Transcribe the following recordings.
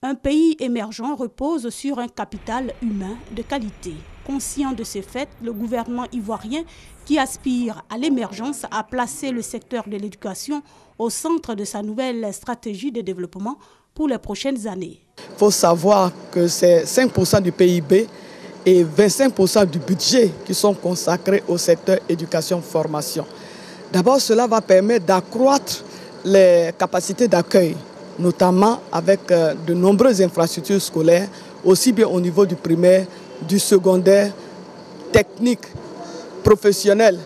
Un pays émergent repose sur un capital humain de qualité. Conscient de ce fait, le gouvernement ivoirien, qui aspire à l'émergence, a placé le secteur de l'éducation au centre de sa nouvelle stratégie de développement pour les prochaines années. Il faut savoir que c'est 5% du PIB et 25% du budget qui sont consacrés au secteur éducation-formation. D'abord, cela va permettre d'accroître les capacités d'accueil, notamment avec de nombreuses infrastructures scolaires, aussi bien au niveau du primaire, du secondaire, technique, professionnel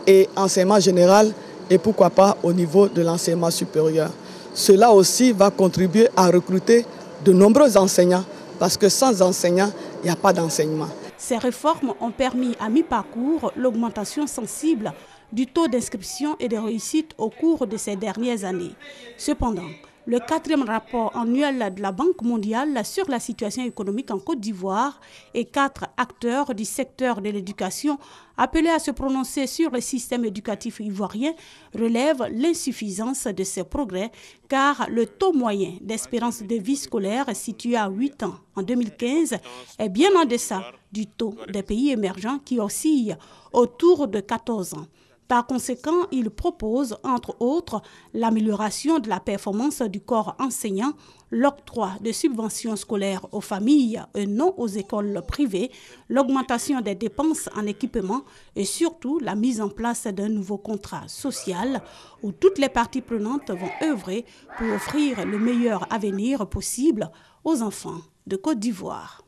et enseignement général, et pourquoi pas au niveau de l'enseignement supérieur. Cela aussi va contribuer à recruter de nombreux enseignants, parce que sans enseignants, il n'y a pas d'enseignement. Ces réformes ont permis à mi-parcours l'augmentation sensible du taux d'inscription et de réussite au cours de ces dernières années. Cependant, le 4e rapport annuel de la Banque mondiale sur la situation économique en Côte d'Ivoire et 4 acteurs du secteur de l'éducation appelés à se prononcer sur le système éducatif ivoirien relèvent l'insuffisance de ces progrès car le taux moyen d'espérance de vie scolaire situé à 8 ans en 2015 est bien en deçà du taux des pays émergents qui oscille autour de 14 ans. Par conséquent, il propose, entre autres, l'amélioration de la performance du corps enseignant, l'octroi de subventions scolaires aux familles et non aux écoles privées, l'augmentation des dépenses en équipement et surtout la mise en place d'un nouveau contrat social où toutes les parties prenantes vont œuvrer pour offrir le meilleur avenir possible aux enfants de Côte d'Ivoire.